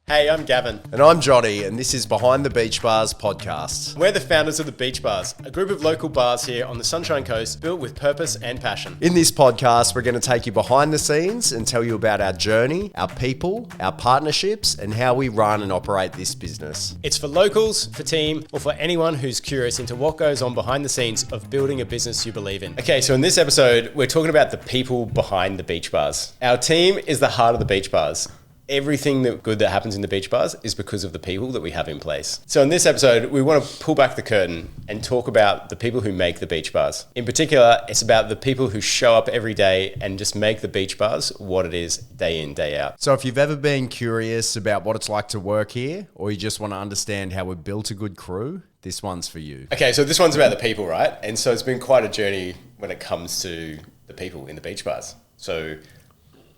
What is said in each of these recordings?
Hey, I'm Gavin. And I'm Johnny, and this is Behind the Beach Bars podcast. We're the founders of the Beach Bars, a group of local bars here on the Sunshine Coast built with purpose and passion. In this podcast, we're going to take you behind the scenes and tell you about our journey, our people, our partnerships, and how we run and operate this business. It's for locals, for team, or for anyone who's curious into what goes on behind the scenes of building a business you believe in. Okay, so in this episode, we're talking about the people behind the beach bars. Our team is the heart of the beach bars. Everything good that happens in the beach bars is because of the people that we have in place. So in this episode, we want to pull back the curtain and talk about the people who make the beach bars. In particular, it's about the people who show up every day and just make the beach bars what it is day in, day out. So if you've ever been curious about what it's like to work here, or you just want to understand how we've built a good crew, this one's for you. Okay, so this one's about the people, right? And so it's been quite a journey when it comes to the people in the beach bars. So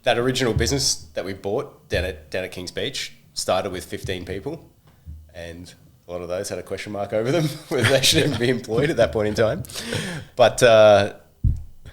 that original business that we bought down at Kings Beach started with 15 people, and a lot of those had a question mark over them whether they should even be employed at that point in time. But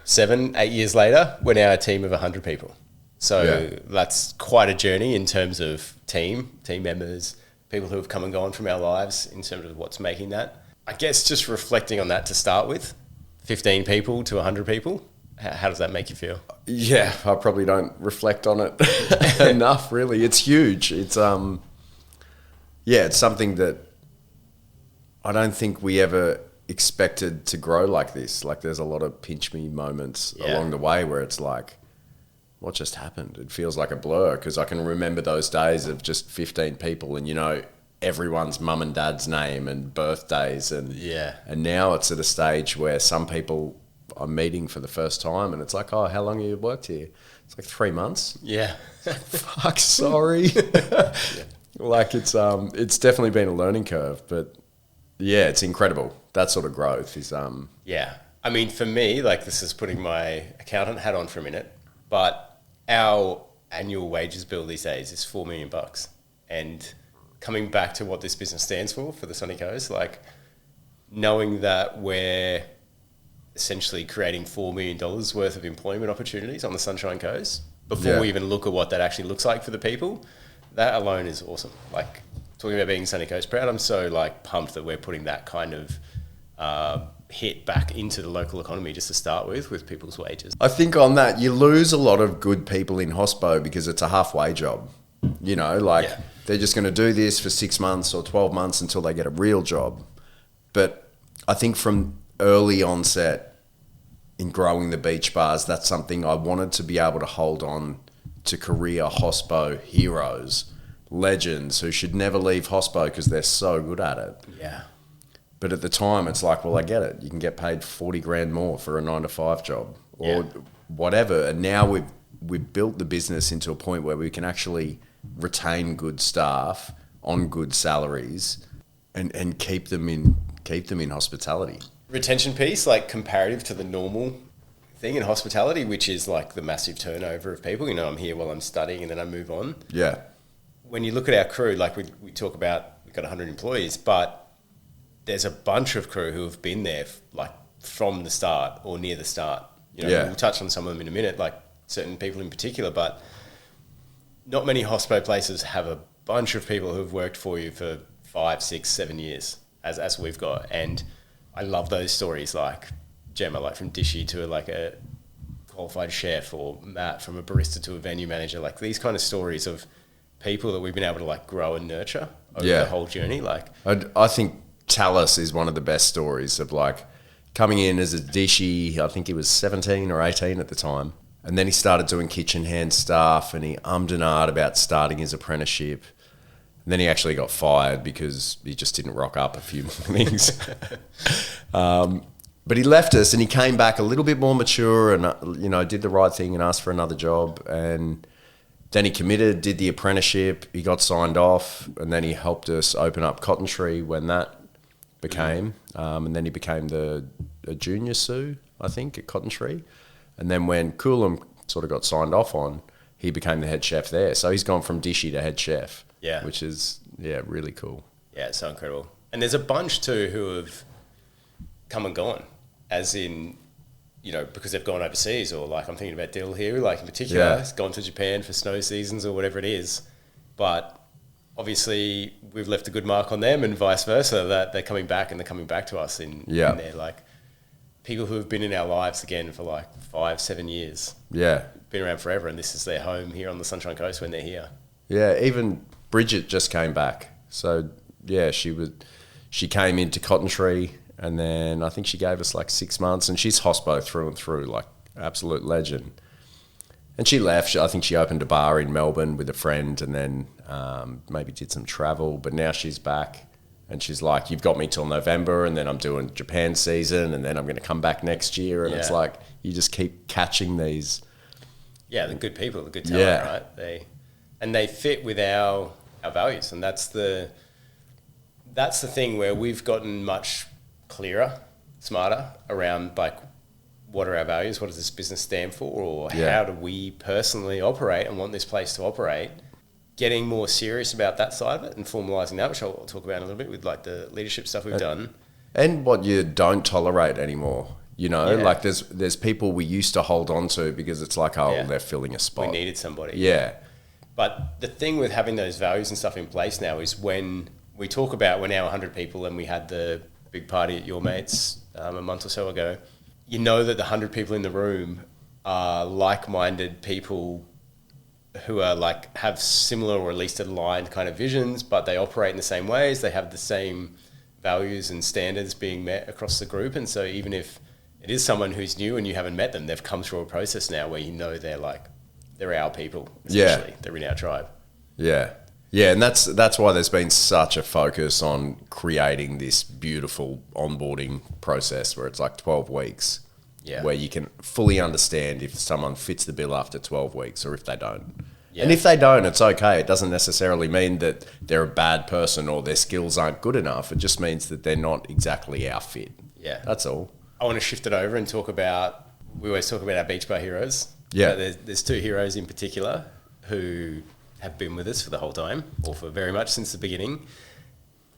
7-8 years later, we're now a team of 100 people. So That's quite a journey in terms of team members, people who have come and gone from our lives in terms of what's making that. I guess just reflecting on that to start with, 15 people to 100 people, how does that make you feel? Yeah, I probably don't reflect on it enough, really. It's huge. It's it's something that I don't think we ever expected to grow like this. Like, there's a lot of pinch me moments along the way where it's like, what just happened? It feels like a blur, because I can remember those days of just 15 people and, you know, everyone's mum and dad's name and birthdays. And now it's at a stage where some people I'm meeting for the first time and it's like, oh, how long have you worked here? It's like 3 months. Yeah. Fuck, sorry. Like, it's definitely been a learning curve, but yeah, it's incredible. That sort of growth is Yeah. I mean, for me, like, this is putting my accountant hat on for a minute, but our annual wages bill these days is $4 million. And coming back to what this business stands for the Sunny Coast, like, knowing that we're essentially creating $4 million worth of employment opportunities on the Sunshine Coast before we even look at what that actually looks like for the people, that alone is awesome. Like, talking about being Sunny Coast proud, I'm so pumped that we're putting that kind of hit back into the local economy just to start with people's wages. I think on that, you lose a lot of good people in hospo because it's a halfway job. You know, they're just going to do this for 6 months or 12 months until they get a real job. But I think from early onset in growing the beach bars, that's something I wanted to be able to hold on to career hospo heroes, legends who should never leave hospo because they're so good at it. Yeah. But at the time, it's like, well, I get it. You can get paid 40 grand more for a 9-to-5 job or whatever. And now we've built the business into a point where we can actually retain good staff on good salaries and keep them in hospitality. Retention piece, like, comparative to the normal thing in hospitality, which is like the massive turnover of people. You know, I'm here while I'm studying and then I move on. Yeah. When you look at our crew, like we talk about, we've got 100 employees, but there's a bunch of crew who have been there like from the start or near the start. You know, we'll touch on some of them in a minute, like certain people in particular, but not many hospo places have a bunch of people who've worked for you for 5, 6, 7 years as we've got. And I love those stories, like Gemma, like from Dishy to like a qualified chef, or Matt from a barista to a venue manager, like these kind of stories of people that we've been able to like grow and nurture over the whole journey. Like, I think Tallis is one of the best stories of like coming in as a Dishy. I think he was 17 or 18 at the time. And then he started doing kitchen hand stuff and he ummed and ahed about starting his apprenticeship. And then he actually got fired because he just didn't rock up a few mornings. But he left us and he came back a little bit more mature and, you know, did the right thing and asked for another job. And then he committed, did the apprenticeship, he got signed off, and then he helped us open up Cotton Tree when that became. And then he became a junior sous, I think, at Cotton Tree. And then when Coolum sort of got signed off on, he became the head chef there. So he's gone from Dishy to head chef. Yeah. Which is, really cool. Yeah, it's so incredible. And there's a bunch too who have come and gone, as in, you know, because they've gone overseas, or like I'm thinking about Dill here, like in particular, he's gone to Japan for snow seasons or whatever it is. But obviously we've left a good mark on them, and vice versa, that they're coming back and they're coming back to us in there, like people who have been in our lives again for like 5-7 years. Yeah. Been around forever, and this is their home here on the Sunshine Coast when they're here. Yeah, even Bridget just came back. So yeah, she came into Cotton Tree, and then I think she gave us like 6 months, and she's hospo through and through, like absolute legend. And she left. I think she opened a bar in Melbourne with a friend, and then maybe did some travel. But now she's back, and she's like, "You've got me till November, and then I'm doing Japan season, and then I'm going to come back next year." And it's like you just keep catching these. Yeah, the good people, the good talent, right? They fit with our values, and that's the thing where we've gotten much clearer, smarter around like, what are our values? What does this business stand for? Or how do we personally operate and want this place to operate? Getting more serious about that side of it and formalising that, which I'll talk about in a little bit with like the leadership stuff we've done. And what you don't tolerate anymore. You know, like there's people we used to hold on to because it's like, they're filling a spot. We needed somebody. Yeah. But the thing with having those values and stuff in place now is when we talk about we're now 100 people and we had the big party at your mates a month or so ago, you know that the 100 people in the room are like-minded people who are like have similar or at least aligned kind of visions, but they operate in the same ways. They have the same values and standards being met across the group. And so even if it is someone who's new and you haven't met them, they've come through a process now where you know they're our people, essentially. Yeah. They're in our tribe. Yeah. Yeah, and that's why there's been such a focus on creating this beautiful onboarding process where it's like 12 weeks, where you can fully understand if someone fits the bill after 12 weeks or if they don't. Yeah. And if they don't, it's okay. It doesn't necessarily mean that they're a bad person or their skills aren't good enough. It just means that they're not exactly our fit. Yeah. That's all. I want to shift it over and we always talk about our beach bar heroes. Yeah. There's two heroes in particular who have been with us for the whole time, or for very much since the beginning.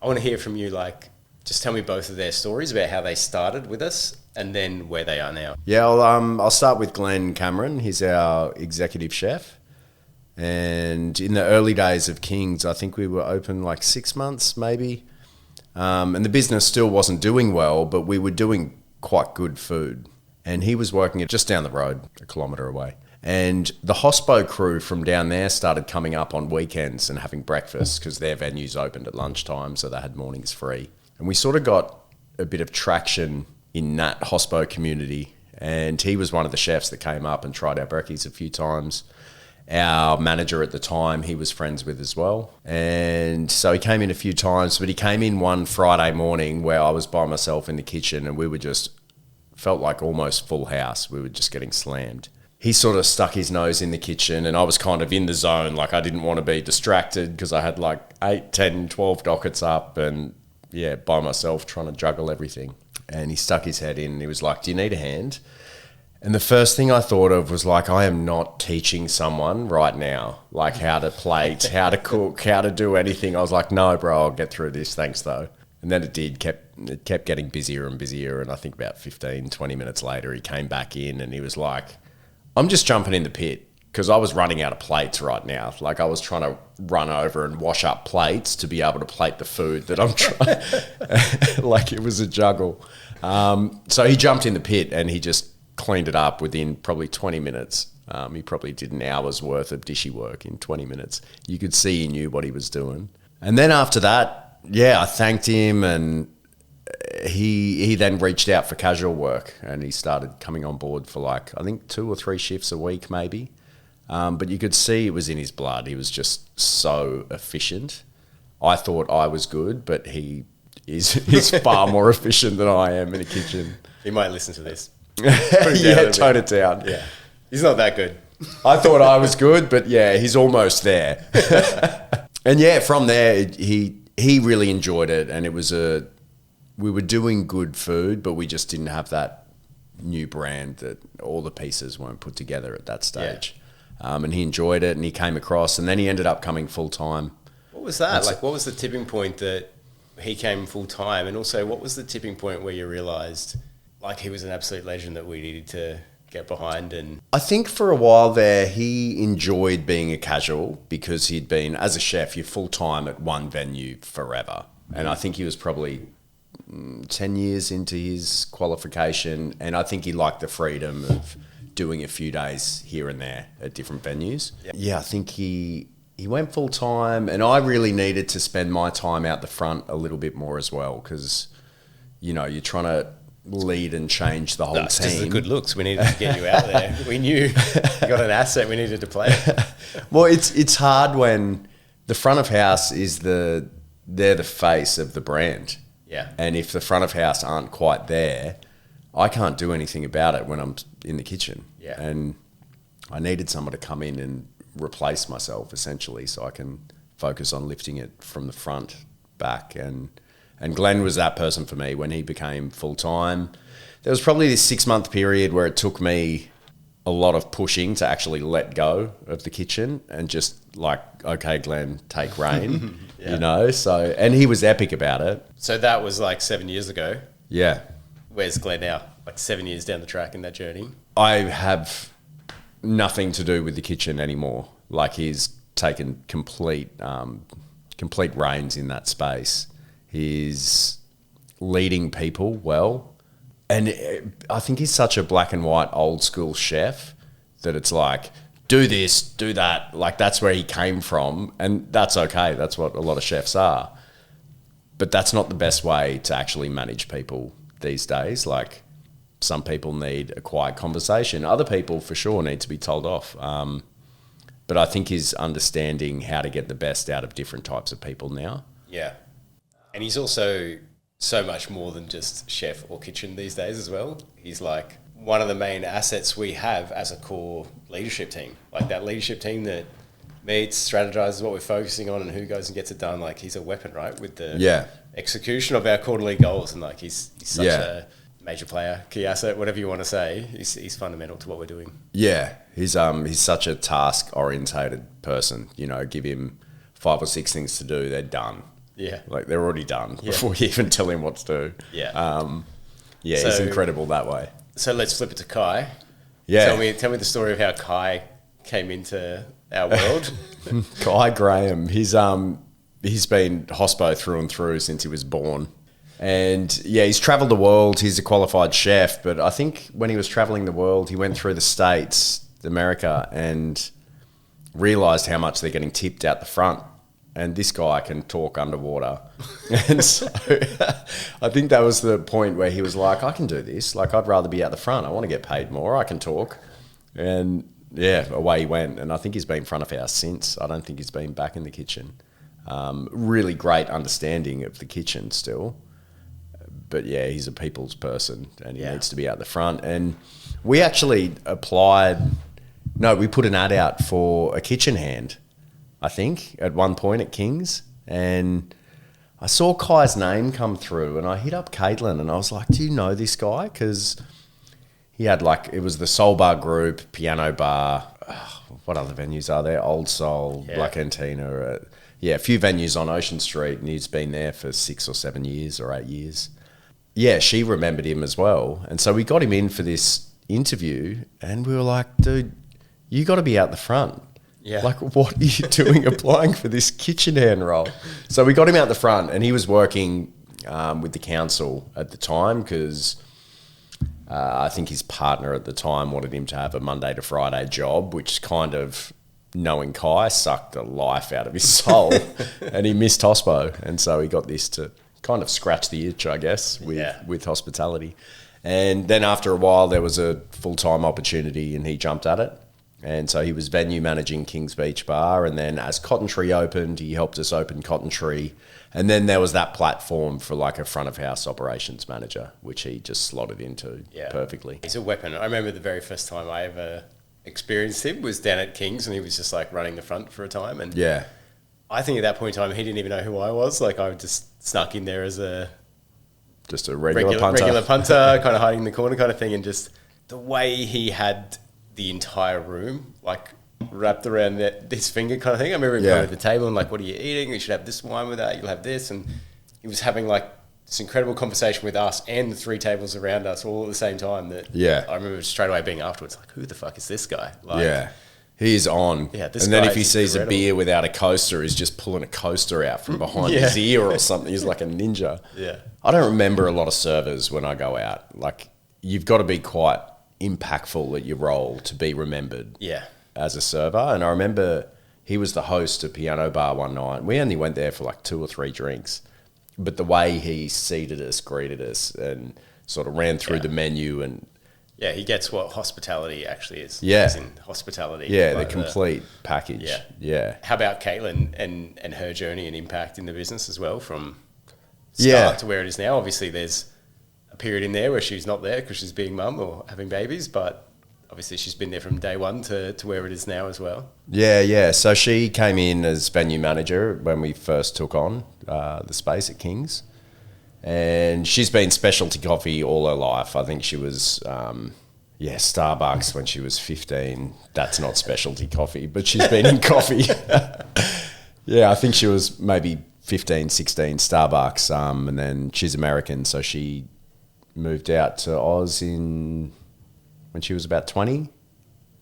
I want to hear from you, like, just tell me both of their stories about how they started with us and then where they are now. Yeah, I'll start with Glen Cameron. He's our executive chef. And in the early days of King's, I think we were open like 6 months maybe. And the business still wasn't doing well, but we were doing quite good food. And he was working just down the road, a kilometre away. And the hospo crew from down there started coming up on weekends and having breakfast because their venues opened at lunchtime, so they had mornings free. And we sort of got a bit of traction in that hospo community. And he was one of the chefs that came up and tried our brekkies a few times. Our manager at the time, he was friends with as well. And so he came in a few times, but he came in one Friday morning where I was by myself in the kitchen and we were just, felt like almost full house. We were just getting slammed. He sort of stuck his nose in the kitchen and I was kind of in the zone. Like I didn't want to be distracted because I had like 8, 10, 12 dockets up and by myself trying to juggle everything. And he stuck his head in and he was like, "Do you need a hand?" And the first thing I thought of was like, I am not teaching someone right now, like how to plate, how to cook, how to do anything. I was like, "No, bro, I'll get through this. Thanks though." And then it kept getting busier and busier. And I think about 15, 20 minutes later, he came back in and he was like, "I'm just jumping in the pit," because I was running out of plates right now. Like I was trying to run over and wash up plates to be able to plate the food that I'm trying. Like it was a juggle. So he jumped in the pit and he just cleaned it up within probably 20 minutes. He probably did an hour's worth of dishy work in 20 minutes. You could see he knew what he was doing. And then after that, I thanked him and he then reached out for casual work and he started coming on board for like, I think 2 or 3 shifts a week maybe. But you could see it was in his blood. He was just so efficient. I thought I was good, but he's far more efficient than I am in the kitchen. He might listen to this. Tone it down. Yeah, he's not that good. I thought I was good, but he's almost there. And from there, he really enjoyed it, and it was we were doing good food, but we just didn't have that new brand that all the pieces weren't put together at that stage. Yeah. And he enjoyed it, and he came across, and then he ended up coming full time. What was that? What was the tipping point that he came full time, and also what was the tipping point where you realised? Like he was an absolute legend that we needed to get behind. And I think for a while there, he enjoyed being a casual because he'd been, as a chef, you're full-time at one venue forever. And I think he was probably 10 years into his qualification, and I think he liked the freedom of doing a few days here and there at different venues. Yeah, I think he went full-time, and I really needed to spend my time out the front a little bit more as well because, you know, you're trying to lead and change the whole that's team. just the good looks. We needed to get you out there. We knew you got an asset we needed to play. Well, it's hard when the front of house is they're the face of the brand. Yeah. And if the front of house aren't quite there, I can't do anything about it when I'm in the kitchen. Yeah. And I needed someone to come in and replace myself essentially so I can focus on lifting it from the front back. And Glen was that person for me when he became full-time. There was probably this 6-month period where it took me a lot of pushing to actually let go of the kitchen and just like, okay, Glen, take reign, you know? So, and he was epic about it. So that was like 7 years ago. Yeah. Where's Glen now? Like 7 years down the track in that journey? I have nothing to do with the kitchen anymore. Like he's taken complete reins in that space. He's leading people well. And I think he's such a black and white old school chef that it's like, do this, do that. Like that's where he came from. And that's okay. That's what a lot of chefs are. But that's not the best way to actually manage people these days. Like some people need a quiet conversation. Other people for sure need to be told off. But I think he's understanding how to get the best out of different types of people now. Yeah. And he's also so much more than just chef or kitchen these days as well. He's like one of the main assets we have as a core leadership team. Like that leadership team that meets, strategizes what we're focusing on and who goes and gets it done. Like he's a weapon, right? With the execution of our quarterly goals. And like he's such a major player, key asset, whatever you want to say. He's fundamental to what we're doing. Yeah. He's such a task orientated person, you know, give him 5 or 6 things to do. They're done. Yeah. Like they're already done before you even tell him what to do. Yeah. He's incredible that way. So let's flip it to Kai. Yeah. Tell me the story of how Kai came into our world. Kai Graham, he's been hospo through and through since he was born. And yeah, he's traveled the world. He's a qualified chef, but I think when he was traveling the world, he went through the States, America, and realized how much they're getting tipped out the front. And this guy can talk underwater. And so I think that was the point where he was like, I can do this. Like, I'd rather be out the front. I want to get paid more. I can talk. And yeah, away he went. And I think he's been front of house since. I don't think he's been back in the kitchen. Really great understanding of the kitchen still. But yeah, he's a people's person and he needs to be out the front. And we actually we put an ad out for a kitchen hand, I think, at one point at King's. And I saw Kai's name come through and I hit up Caitlin and I was like, do you know this guy? Because he had it was the Soul Bar Group, Piano Bar, what other venues are there? Old Soul, Black Antina. A few venues on Ocean Street, and he's been there for 6 or 7 years or 8 years. Yeah, she remembered him as well. And so we got him in for this interview and we were like, dude, you got to be out the front. Yeah. Like, what are you doing applying for this kitchen hand role? So we got him out the front and he was working with the council at the time because I think his partner at the time wanted him to have a Monday to Friday job, which kind of, knowing Kai, sucked the life out of his soul. And he missed hospo. And so he got this to kind of scratch the itch, I guess, with hospitality. And then after a while, there was a full-time opportunity and he jumped at it. And so he was venue managing King's Beach Bar. And then as Cotton Tree opened, he helped us open Cotton Tree. And then there was that platform for like a front of house operations manager, which he just slotted into perfectly. He's a weapon. I remember the very first time I ever experienced him was down at King's and he was just like running the front for a time. And I think at that point in time, he didn't even know who I was. Like I just snuck in there as just a regular punter, kind of hiding in the corner kind of thing. And just the way he had the entire room, like wrapped around this finger kind of thing. I remember him going to the table and like, what are you eating? You should have this wine with that. You'll have this. And he was having like this incredible conversation with us and the 3 tables around us all at the same time that I remember straight away being afterwards like, who the fuck is this guy? Like, he is on. Yeah, this and then guy if he is sees incredible. a beer without a coaster, he's just pulling a coaster out from behind his ear or something. He's like a ninja. Yeah. I don't remember a lot of servers when I go out. Like, you've got to be quite impactful at your role to be remembered as a server. And I remember he was the host at Piano Bar one night. We only went there for like 2 or 3 drinks. But the way he seated us, greeted us, and sort of ran through the menu and... Yeah, he gets what hospitality actually is. Yeah. He's in hospitality. Yeah, like the complete package. Yeah. Yeah. How about Caitlin and her journey and impact in the business as well from start to where it is now? Obviously, there's a period in there where she's not there because she's being mum or having babies, but obviously she's been there from day one to where it is now as well. Yeah. So she came in as venue manager when we first took on the space at King's. And she's been specialty coffee all her life. I think she was, Starbucks when she was 15. That's not specialty coffee, but she's been in coffee. I think she was maybe 15, 16 Starbucks. And then she's American, so she moved out to Oz when she was about 20,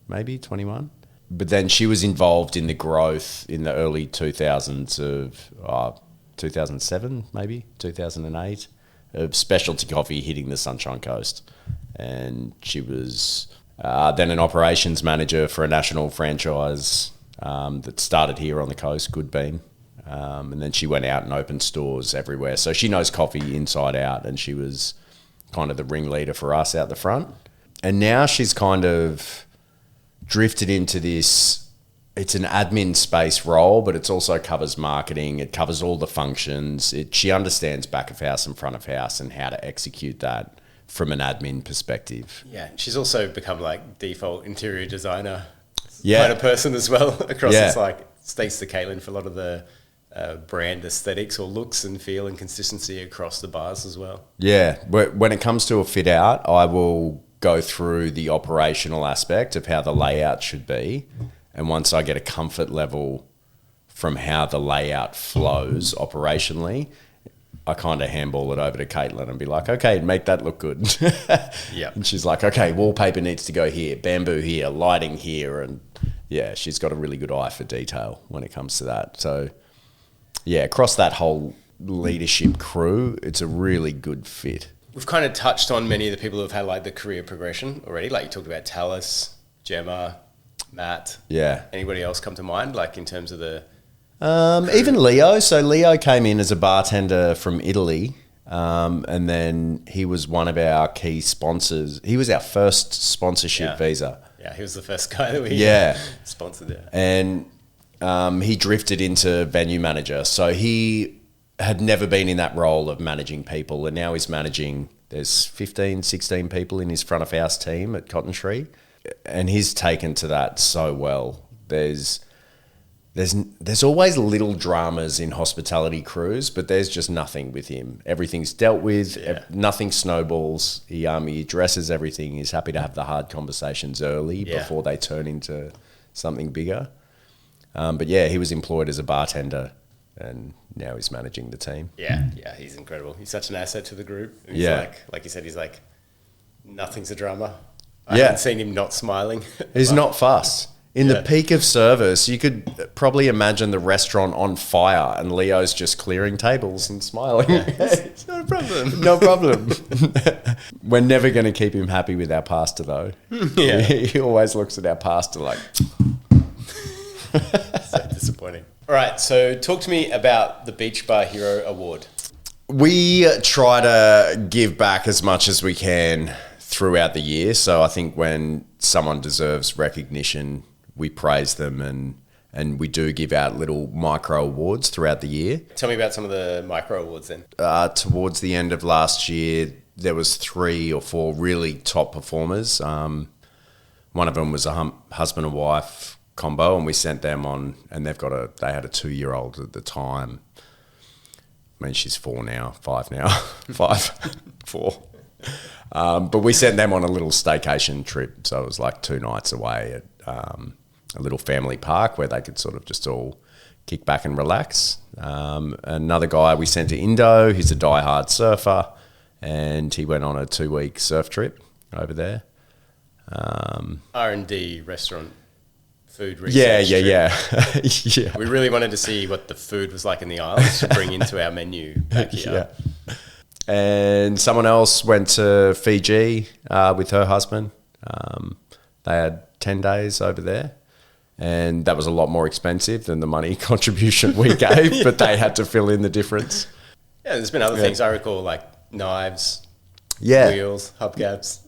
maybe 21. But then she was involved in the growth in the early 2000s of 2007, maybe 2008, of specialty coffee hitting the Sunshine Coast. And she was then an operations manager for a national franchise that started here on the coast, Good Bean. And then she went out and opened stores everywhere. So she knows coffee inside out, and she was kind of the ringleader for us out the front. And now she's kind of drifted into this... It's an admin space role, but it also covers marketing. It covers all the functions. She understands back of house and front of house and how to execute that from an admin perspective. Yeah, she's also become like default interior designer kind of person as well across. It's like speaks to Caitlin for a lot of the brand aesthetics or looks and feel and consistency across the bars as well. Yeah, when it comes to a fit out, I will go through the operational aspect of how the layout should be. And once I get a comfort level from how the layout flows operationally, I kind of handball it over to Caitlin and be like, okay, make that look good. And she's like, okay, wallpaper needs to go here, bamboo here, lighting here. And she's got a really good eye for detail when it comes to that. So across that whole leadership crew, it's a really good fit. We've kind of touched on many of the people who've had like the career progression already. Like you talked about Talis, Gemma, Matt. Yeah. Anybody else come to mind, like in terms of the... Even Leo. So Leo came in as a bartender from Italy, and then he was one of our key sponsors. He was our first sponsorship visa. Yeah, he was the first guy that we sponsored there. And he drifted into venue manager. So he had never been in that role of managing people, and now he's managing... There's 15, 16 people in his front of house team at Cotton Tree. And he's taken to that so well. There's always little dramas in hospitality crews, but there's just nothing with him. Everything's dealt with. Nothing snowballs. He addresses everything. He's happy to have the hard conversations early before they turn into something bigger. But he was employed as a bartender, and now he's managing the team. Yeah, he's incredible. He's such an asset to the group. And he's like you said, he's like, nothing's a drama. I haven't seen him not smiling. He's not fussed. In the peak of service, you could probably imagine the restaurant on fire and Leo's just clearing tables and smiling. It's not a problem. No problem. We're never going to keep him happy with our pasta, though. He always looks at our pasta like... So disappointing. All right, so talk to me about the Beach Bar Hero Award. We try to give back as much as we can throughout the year. So I think when someone deserves recognition, we praise them, and we do give out little micro awards throughout the year. Tell me about some of the micro awards then. Towards the end of last year, there was 3 or 4 really top performers. One of them was a husband and wife combo, and we sent them on, and they had a 2-year-old at the time. I mean, she's 4 now, 5 now, 4. But we sent them on a little staycation trip. So it was like 2 nights away at a little family park where they could sort of just all kick back and relax. Another guy we sent to Indo, he's a diehard surfer, and he went on a 2-week surf trip over there. R&D restaurant food research. Yeah. We really wanted to see what the food was like in the islands to bring into our menu back here. Yeah. And someone else went to Fiji with her husband. They had 10 days over there, and that was a lot more expensive than the money contribution we gave, but they had to fill in the difference. Yeah, there's been other things I recall, like knives, Yeah. wheels, hubcaps.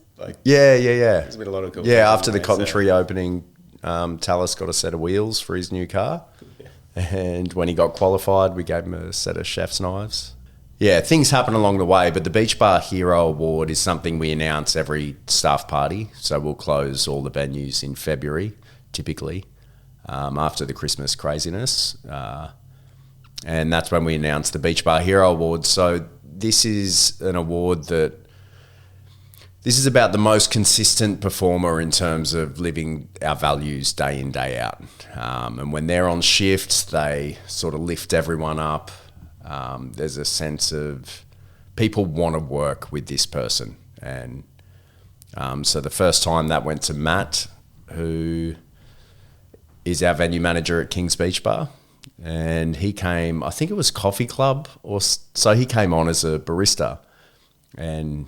Yeah. There's been a lot of cool. Yeah, after the Cotton Tree opening, Tallis got a set of wheels for his new car. Yeah. And when he got qualified, we gave him a set of chef's knives. Yeah, things happen along the way, but the Beach Bar Hero Award is something we announce every staff party. So we'll close all the venues in February, typically, after the Christmas craziness. And that's when we announce the Beach Bar Hero Award. So this is an award this is about the most consistent performer in terms of living our values day in, day out. And when they're on shift, they sort of lift everyone up. There's a sense of people want to work with this person. And so the first time that went to Matt, who is our venue manager at King's Beach Bar. And he came, I think it was Coffee Club, so he came on as a barista. And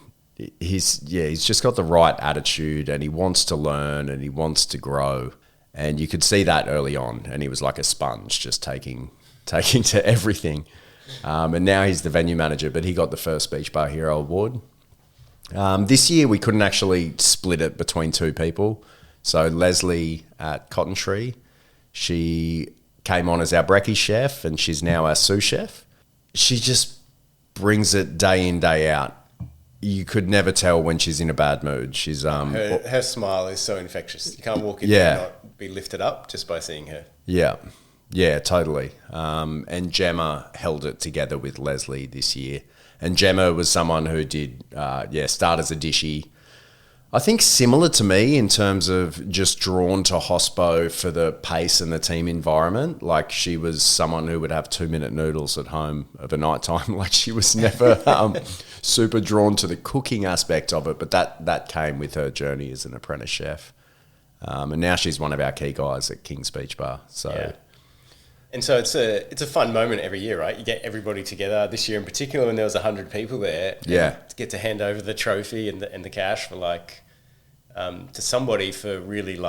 he's just got the right attitude, and he wants to learn and he wants to grow. And you could see that early on, and he was like a sponge, just taking to everything. And now he's the venue manager, but he got the first Beach Bar Hero Award. This year we couldn't actually split it between two people. So Leslie at Cotton Tree, she came on as our brekkie chef, and she's now our sous chef. She just brings it day in, day out. You could never tell when she's in a bad mood. She's her smile is so infectious. You can't walk in there and not be lifted up just by seeing her. Yeah, totally. And Gemma held it together with Leslie this year. And Gemma was someone who did, start as a dishy. I think similar to me in terms of just drawn to hospo for the pace and the team environment. Like, she was someone who would have 2-minute noodles at home of a night time. Like, she was never super drawn to the cooking aspect of it, but that came with her journey as an apprentice chef. And now she's one of our key guys at King's Beach Bar. So. Yeah. And so it's a fun moment every year, right? You get everybody together. This year in particular, when there was 100 people there, to get to hand over the trophy and the cash for to somebody for really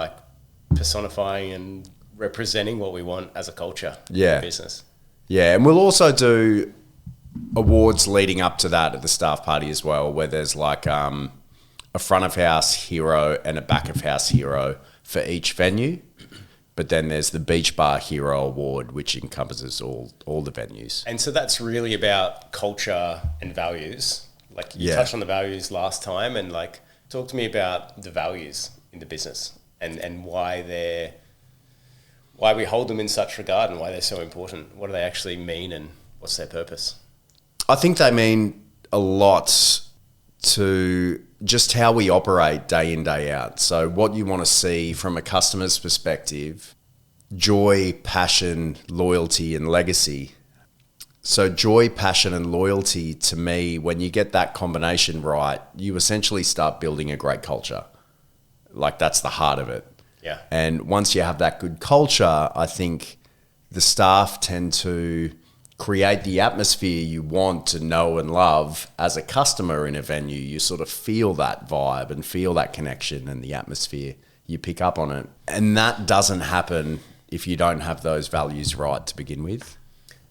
personifying and representing what we want as a culture in the business. Yeah, and we'll also do awards leading up to that at the staff party as well, where there's a front of house hero and a back of house hero for each venue. But then there's the Beach Bar Hero Award, which encompasses all the venues. And so that's really about culture and values. You touched on the values last time, and talk to me about the values in the business and why we hold them in such regard and why they're so important. What do they actually mean, and what's their purpose? I think they mean a lot to just how we operate day in, day out. So what you want to see from a customer's perspective: joy, passion, loyalty, and legacy. So joy, passion, and loyalty, to me, when you get that combination right, you essentially start building a great culture. That's the heart of it. Yeah. And once you have that good culture, I think the staff tend to create the atmosphere you want to know and love as a customer in a venue. You sort of feel that vibe and feel that connection and the atmosphere. You pick up on it. And that doesn't happen if you don't have those values right to begin with.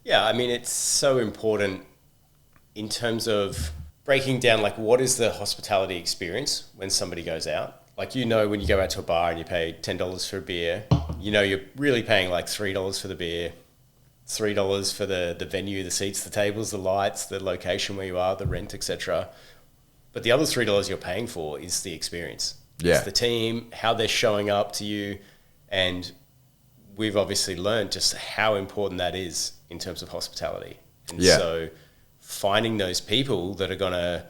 Yeah, I mean, it's so important in terms of breaking down, what is the hospitality experience when somebody goes out? When you go out to a bar and you pay $10 for a beer, you're really paying $3 for the beer, $3 for the venue, the seats, the tables, the lights, the location where you are, the rent, etc. But the other $3 you're paying for is the experience. Yeah. It's the team, how they're showing up to you, and we've obviously learned just how important that is in terms of hospitality. And so finding those people that are going to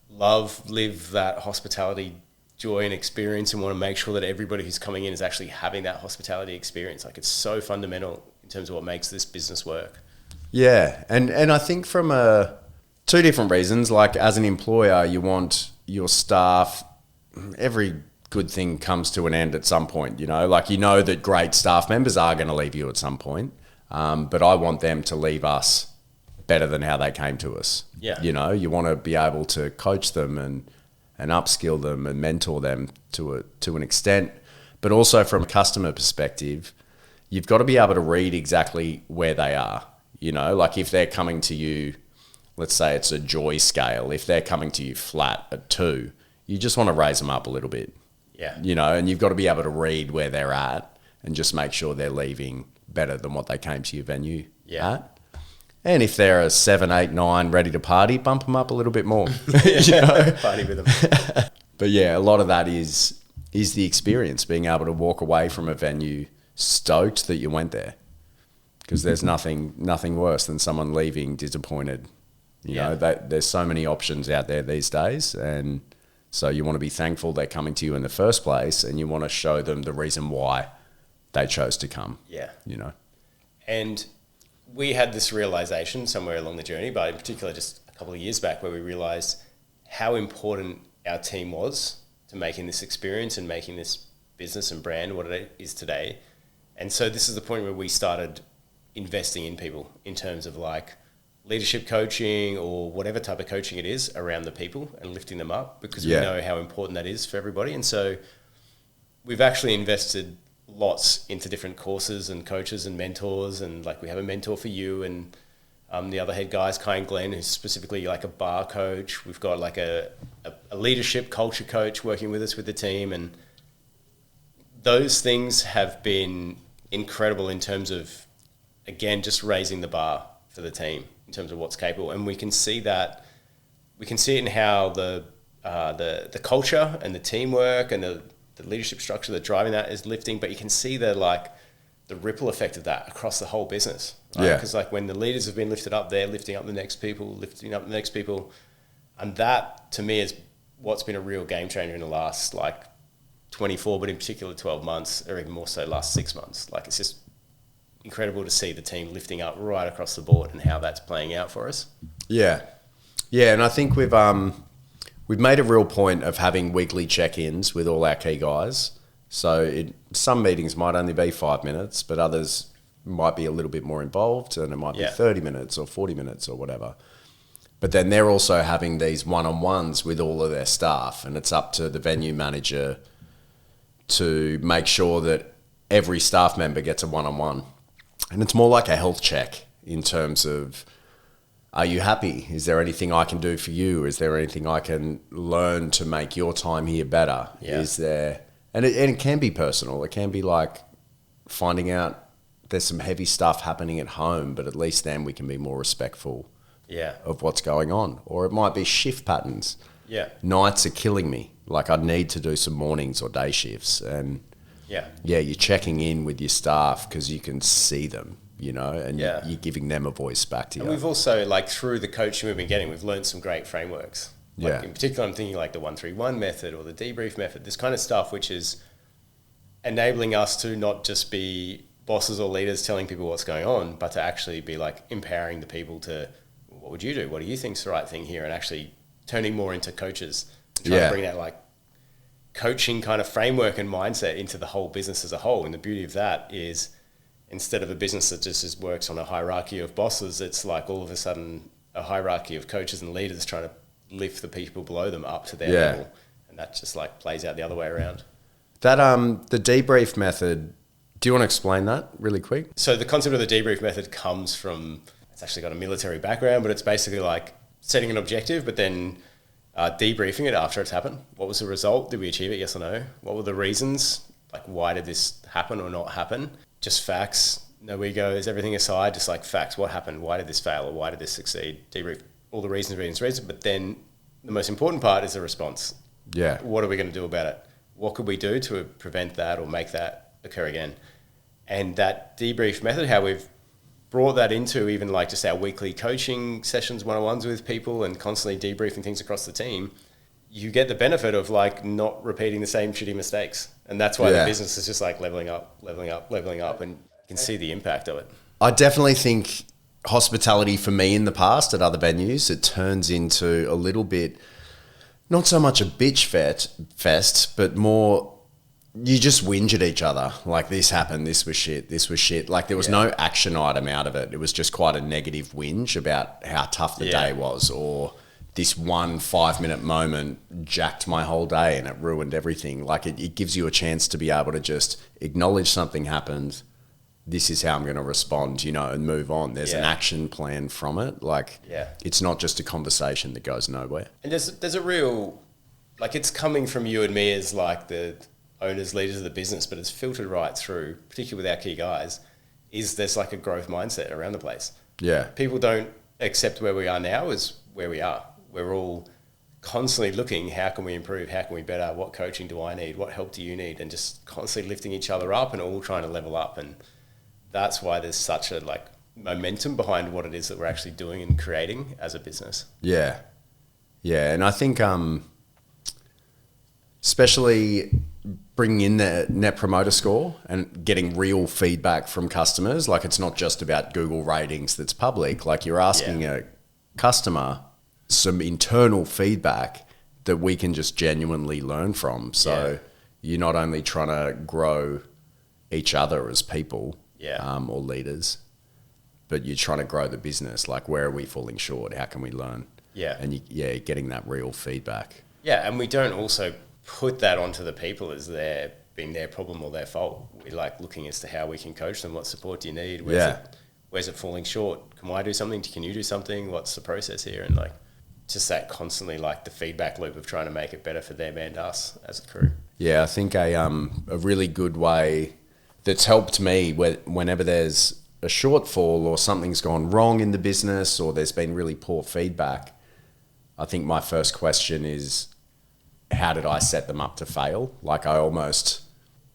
live that hospitality joy and experience and want to make sure that everybody who's coming in is actually having that hospitality experience. It's so fundamental in terms of what makes this business work. Yeah, and I think from two different reasons. Like as an employer, you want your staff. Every good thing comes to an end at some point. Like that great staff members are going to leave you at some point, but I want them to leave us better than how they came to us. Yeah. You want to be able to coach them and upskill them and mentor them to an extent, but also from a customer perspective, you've got to be able to read exactly where they are. Like if they're coming to you, let's say it's a joy scale. If they're coming to you flat at 2, you just want to raise them up a little bit. Yeah. And you've got to be able to read where they're at and just make sure they're leaving better than what they came to your venue at. And if they're a 7, 8, 9 ready to party, bump them up a little bit more. Party with them. But yeah, a lot of that is the experience, being able to walk away from a venue stoked that you went there. Because there's nothing worse than someone leaving disappointed. There's so many options out there these days, and so you want to be thankful they're coming to you in the first place, and you want to show them the reason why they chose to come. Yeah. And we had this realization somewhere along the journey, but in particular just a couple of years back, where we realized how important our team was to making this experience and making this business and brand what it is today. And so this is the point where we started investing in people in terms of like leadership coaching or whatever type of coaching it is around the people and lifting them up, because we know how important that is for everybody. And so we've actually invested lots into different courses and coaches and mentors, and like we have a mentor for you, and the other head guy is Glen, who's specifically like a bar coach. We've got like a leadership culture coach working with us with the team, and those things have been incredible in terms of, again, just raising the bar for the team in terms of what's capable. And we can see that, we can see it in how the culture and the teamwork and the leadership structure that's driving that is lifting, but you can see the ripple effect of that across the whole business. Right? Yeah. Because like when the leaders have been lifted up, they're lifting up the next people, and that to me is what's been a real game changer in the last 24, but in particular 12 months, or even more so last 6 months. Like it's just incredible to see the team lifting up right across the board and how that's playing out for us. Yeah, and I think we've made a real point of having weekly check-ins with all our key guys. So some meetings might only be 5 minutes, but others might be a little bit more involved, and it might be 30 minutes or 40 minutes or whatever. But then they're also having these one-on-ones with all of their staff, and it's up to the venue manager to make sure that every staff member gets a one-on-one. And it's more like a health check in terms of, are you happy? Is there anything I can do for you? Is there anything I can learn to make your time here better? Yeah. Is there, and it can be personal. It can be like finding out there's some heavy stuff happening at home, but at least then we can be more respectful of what's going on. Or it might be shift patterns. Yeah. Nights are killing me. Like I'd need to do some mornings or day shifts. And you're checking in with your staff because you can see them, and you're giving them a voice back to you. And we've also, through the coaching we've been getting, we've learned some great frameworks. In particular, I'm thinking like the 131 method or the debrief method, this kind of stuff, which is enabling us to not just be bosses or leaders telling people what's going on, but to actually be empowering the people to, what would you do? What do you think's the right thing here? And actually turning more into coaches, trying to bring that coaching kind of framework and mindset into the whole business as a whole. And the beauty of that is, instead of a business that just works on a hierarchy of bosses, it's all of a sudden a hierarchy of coaches and leaders trying to lift the people below them up to their level. And that just plays out the other way around. That the debrief method, do you want to explain that really quick? So the concept of the debrief method comes from, it's actually got a military background, but it's basically setting an objective, but then debriefing it after it's happened. What was the result? Did we achieve it? Yes or no? What were the reasons? Why did this happen or not happen? Just facts, no egos, everything aside, just facts. What happened? Why did this fail or why did this succeed? Debrief all the reasons. But then the most important part is the response. Yeah. What are we going to do about it? What could we do to prevent that or make that occur again? And that debrief method, how we've brought that into even just our weekly coaching sessions, one-on-ones with people, and constantly debriefing things across the team, you get the benefit of not repeating the same shitty mistakes. And that's why the business is just leveling up. And can see the impact of it. I definitely think hospitality for me in the past at other venues, it turns into a little bit, not so much a bitch fest, but more you just whinge at each other. Like, this happened, this was shit. Like, there was no action item out of it. It was just quite a negative whinge about how tough the day was, or this one 5-minute moment jacked my whole day and it ruined everything. Like, it gives you a chance to be able to just acknowledge something happened. This is how I'm going to respond, and move on. There's an action plan from it. Like, it's not just a conversation that goes nowhere. And there's a real, like, it's coming from you and me as like the owners, leaders of the business, but it's filtered right through, particularly with our key guys, is there's like a growth mindset around the place. Yeah. People don't accept where we are now as where we are. We're all constantly looking, how can we improve? How can we better? What coaching do I need? What help do you need? And just constantly lifting each other up and all trying to level up. And that's why there's such a like momentum behind what it is that we're actually doing and creating as a business. Yeah. Yeah. And I think, especially bringing in the net promoter score and getting real feedback from customers. Like, it's not just about Google ratings that's public. Like, you're asking a customer some internal feedback that we can just genuinely learn from. So you're not only trying to grow each other as people or leaders, but you're trying to grow the business. Like, where are we falling short? How can we learn? Yeah. And getting that real feedback. Yeah. And we don't also put that onto the people as being their problem or their fault. We like looking as to how we can coach them. What support do you need? Where's it falling short? Can I do something? Can you do something? What's the process here? And like, just that constantly, like the feedback loop of trying to make it better for them and us as a crew. Yeah, I think a really good way that's helped me whenever there's a shortfall or something's gone wrong in the business or there's been really poor feedback, I think my first question is, how did I set them up to fail? Like,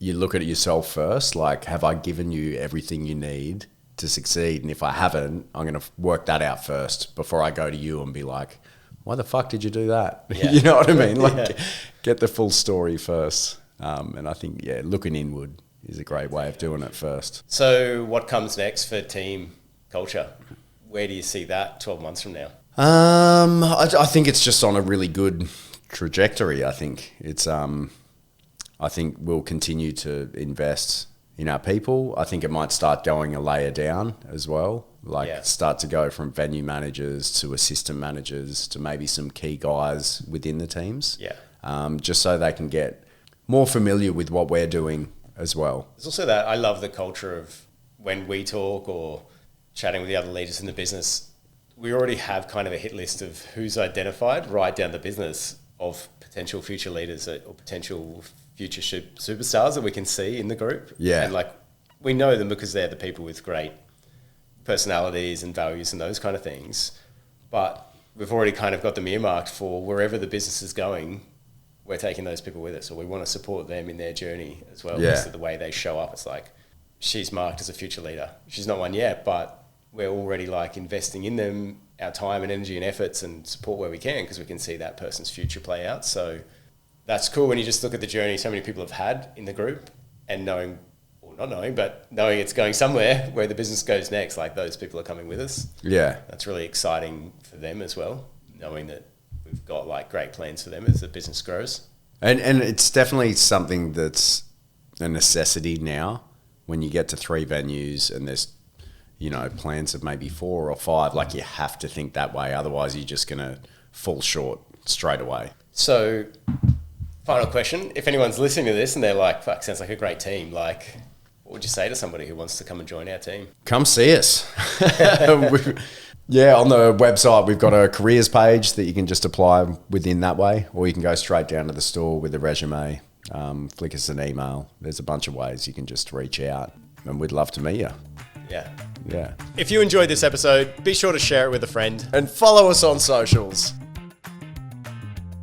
you look at yourself first, like, have I given you everything you need to succeed? And if I haven't, I'm going to work that out first before I go to you and be like, why the fuck did you do that? Yeah. You know what I mean? Like, get the full story first. And I think, looking inward is a great way of doing it first. So what comes next for team culture? Where do you see that 12 months from now? I think it's just on a really good trajectory. I think it's, I think we'll continue to invest in our people. I think it might start going a layer down as well. Like, start to go from venue managers to assistant managers to maybe some key guys within the teams. Just so they can get more familiar with what we're doing as well. There's also that, I love the culture of when we talk or chatting with the other leaders in the business, we already have kind of a hit list of who's identified right down the business of potential future leaders or potential future superstars that we can see in the group. And like, we know them because they're the people with great personalities and values and those kind of things. But we've already kind of got them earmarked for wherever the business is going, we're taking those people with us, or we want to support them in their journey as well. Because of the way they show up, it's like, she's marked as a future leader. She's not one yet, but we're already like investing in them, our time and energy and efforts and support where we can, because we can see that person's future play out. So that's cool when you just look at the journey so many people have had in the group and knowing, or not knowing, but knowing it's going somewhere where the business goes next, like those people are coming with us. That's really exciting for them as well, knowing that we've got like great plans for them as the business grows. And it's definitely something that's a necessity now when you get to 3 venues and there's, plans of maybe 4 or 5, like, you have to think that way. Otherwise you're just going to fall short straight away. So final question, if anyone's listening to this and they're like, fuck, sounds like a great team, like, what would you say to somebody who wants to come and join our team? Come see us. On the website, we've got a careers page that you can just apply within that way, or you can go straight down to the store with a resume, flick us an email. There's a bunch of ways you can just reach out, and we'd love to meet you. If you enjoyed this episode, be sure to share it with a friend. And follow us on socials.